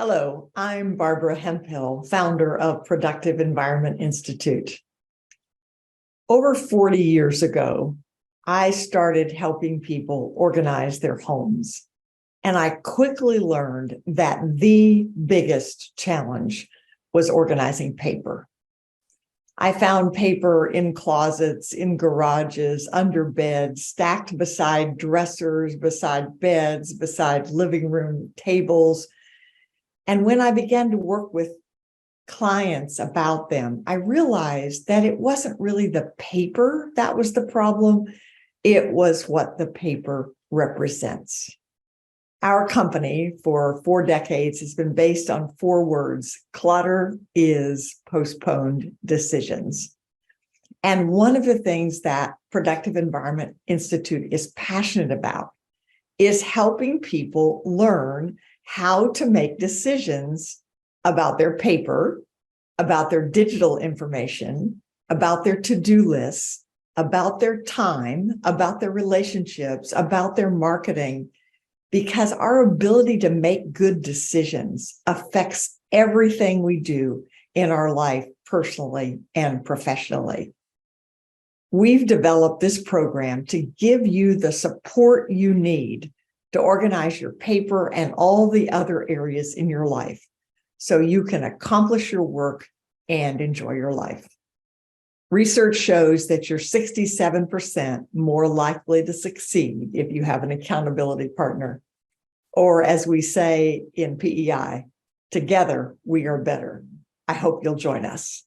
Hello, I'm Barbara Hemphill, founder of Productive Environment Institute. Over 40 years ago, I started helping people organize their homes. And I quickly learned that the biggest challenge was organizing paper. I found paper in closets, in garages, under beds, stacked beside dressers, beside beds, beside living room tables. And when I began to work with clients about them, I realized that it wasn't really the paper that was the problem. It was what the paper represents. Our company for 4 decades has been based on 4 words. Clutter is postponed decisions. And one of the things that Productive Environment Institute is passionate about is helping people learn how to make decisions about their paper, about their digital information, about their to-do lists, about their time, about their relationships, about their marketing, because our ability to make good decisions affects everything we do in our life, personally and professionally. We've developed this program to give you the support you need to organize your paper and all the other areas in your life so you can accomplish your work and enjoy your life. Research shows that you're 67% more likely to succeed if you have an accountability partner. Or as we say in PEI, together we are better. I hope you'll join us.